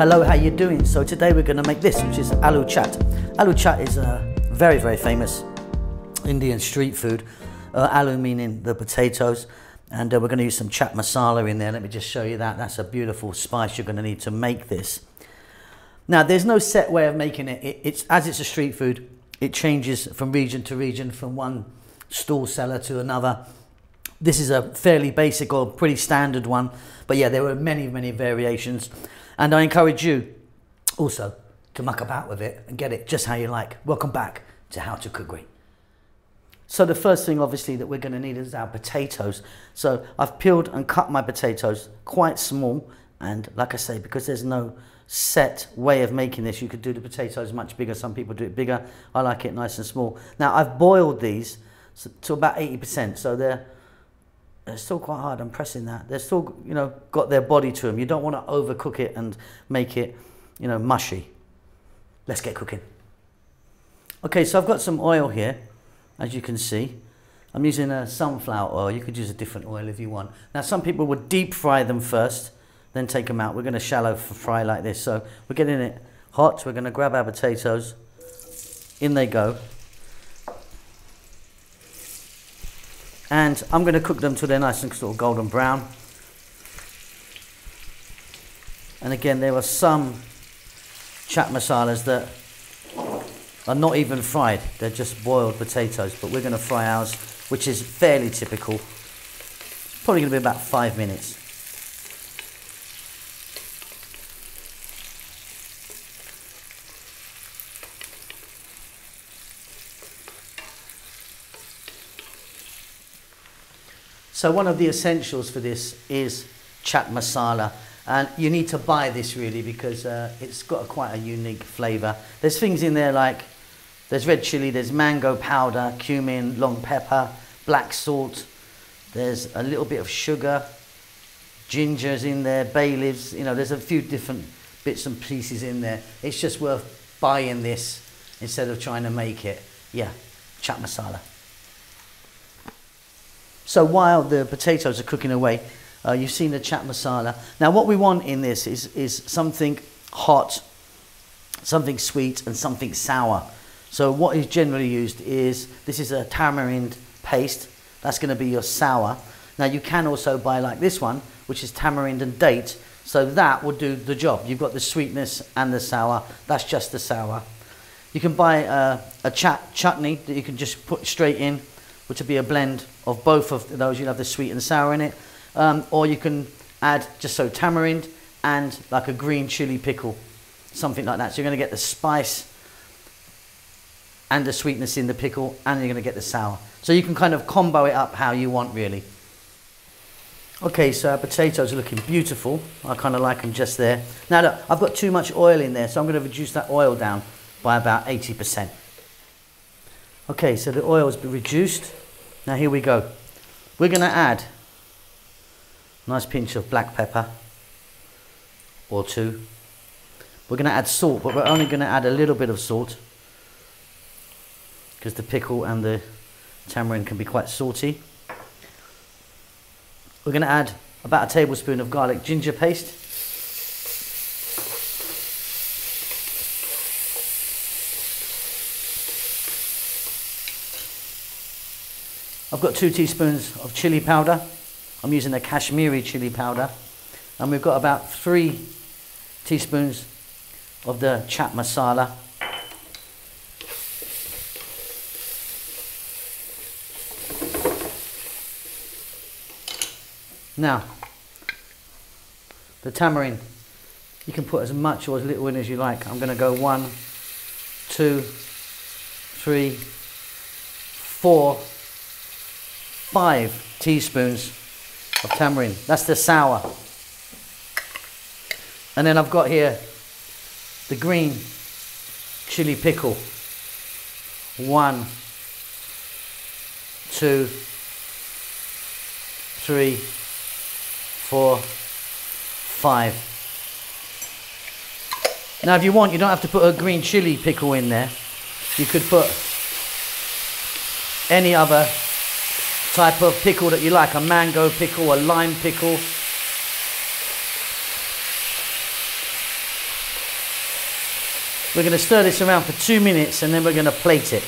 Hello, how you doing? So today we're going to make this, which is Alu Chaat. Alu Chaat is a very, very famous Indian street food. Alu meaning the potatoes, and we're going to use some chaat masala in there. Let me just show you that. That's a beautiful spice you're going to need to make this. Now, there's no set way of making it. As it's a street food, it changes from region to region, from one stall seller to another. This is a fairly basic or pretty standard one, but yeah, there were many, many variations. And I encourage you also to muck about with it and get it just how you like. Welcome back to How to Cook Great. So the first thing obviously that we're going to need is our potatoes. So I've peeled and cut my potatoes quite small, and like I say, because there's no set way of making this, you could do the potatoes much bigger. Some people do it bigger. I like it nice and small. Now I've boiled these to about 80%, so they're still quite hard. I'm pressing that. They're still, you know, got their body to them. You don't want to overcook it and make it, you know, mushy. Let's get cooking. Okay, so I've got some oil here, as you can see. I'm using a sunflower oil. You could use a different oil if you want. Now, some people would deep fry them first, then take them out. We're going to shallow fry like this. So we're getting it hot. We're going to grab our potatoes. In they go. And I'm going to cook them till they're nice and sort of golden brown. And again, there are some chaat masalas that are not even fried. They're just boiled potatoes, but we're going to fry ours, which is fairly typical. Probably going to be about 5 minutes. So one of the essentials for this is chaat masala, and you need to buy this really because it's got quite a unique flavour. There's things in there like there's red chilli, there's mango powder, cumin, long pepper, black salt, there's a little bit of sugar, ginger's in there, bay leaves, you know, there's a few different bits and pieces in there. It's just worth buying this instead of trying to make it. Yeah, chaat masala. So while the potatoes are cooking away, you've seen the chaat masala. Now what we want in this is something hot, something sweet and something sour. So what is generally used is, this is a tamarind paste. That's going to be your sour. Now you can also buy like this one, which is tamarind and date. So that will do the job. You've got the sweetness and the sour. That's just the sour. You can buy a chutney that you can just put straight in, which will be a blend of both of those. You'll have the sweet and sour in it. Or you can add just so tamarind and like a green chili pickle, something like that. So you're going to get the spice and the sweetness in the pickle, and you're going to get the sour. So you can kind of combo it up how you want really. Okay, so our potatoes are looking beautiful. I kind of like them just there. Now look, I've got too much oil in there, so I'm going to reduce that oil down by about 80%. Okay, so the oil's been reduced. Now here we go. We're going to add a nice pinch of black pepper or two. We're going to add salt, but we're only going to add a little bit of salt because the pickle and the tamarind can be quite salty. We're going to add about a tablespoon of garlic ginger paste. I've got 2 teaspoons of chili powder. I'm using a Kashmiri chili powder. And we've got about 3 teaspoons of the chaat masala. Now, the tamarind, you can put as much or as little in as you like. I'm going to go 1, 2, 3, 4, 5 teaspoons of tamarind. That's the sour. And then I've got here the green chili pickle. 1, 2, 3, 4, 5. Now if you want, you don't have to put a green chili pickle in there. You could put any other type of pickle that you like, a mango pickle, a lime pickle. We're going to stir this around for 2 minutes and then we're going to plate it.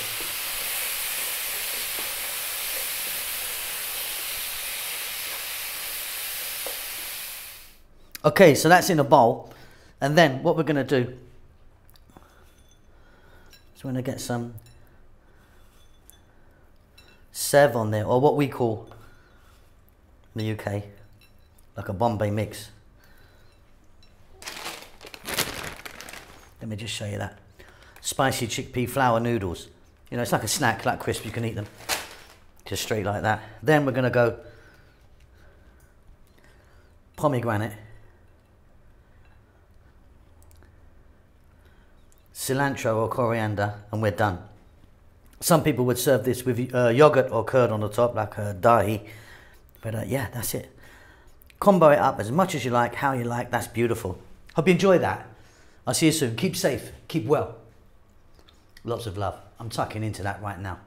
Okay, so that's in a bowl, and then what we're going to do is we're going to get some Sev on there, or what we call in the UK like a Bombay mix. Let me just show you that. Spicy chickpea flour noodles. You know, it's like a snack, like crisp, you can eat them just straight like that. Then we're going to go pomegranate, cilantro or coriander, and we're done. Some people would serve this with yogurt or curd on the top, like a dahi. But yeah, that's it. Combo it up as much as you like, how you like. That's beautiful. Hope you enjoy that. I'll see you soon. Keep safe, keep well. Lots of love. I'm tucking into that right now.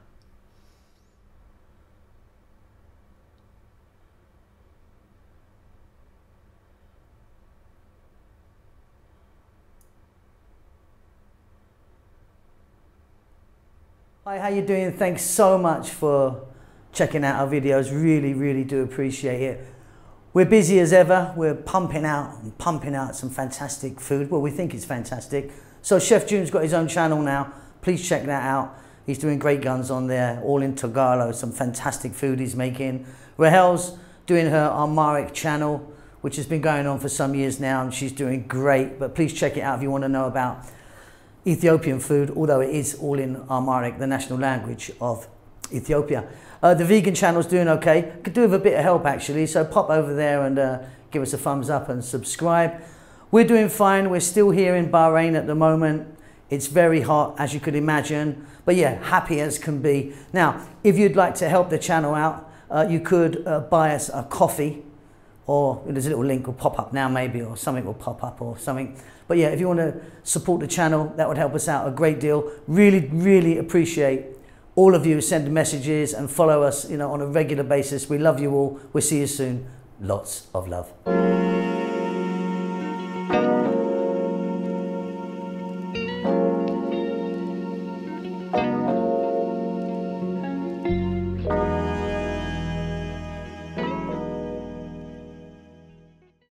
Hi, how you doing? Thanks so much for checking out our videos. Really do appreciate it. We're busy as ever. We're pumping out some fantastic food. Well, we think it's fantastic. So Chef June's got his own channel now. Please check that out. He's doing great guns on there, all in Tagalog, some fantastic food he's making. Rahel's doing her Amharic channel, which has been going on for some years now, and she's doing great. But please check it out if you want to know about Ethiopian food, although it is all in Amharic, the national language of Ethiopia. The vegan channel's doing okay. Could do with a bit of help actually, so pop over there and give us a thumbs up and subscribe. We're doing fine. We're still here in Bahrain at the moment. It's very hot, as you could imagine, but yeah, happy as can be. Now, if you'd like to help the channel out, you could buy us a coffee, or there's a little link will pop up now maybe, or something will pop up or something. But yeah, if you want to support the channel, that would help us out a great deal. Really appreciate all of you send messages and follow us, you know, on a regular basis. We love you all. We'll see you soon. Lots of love.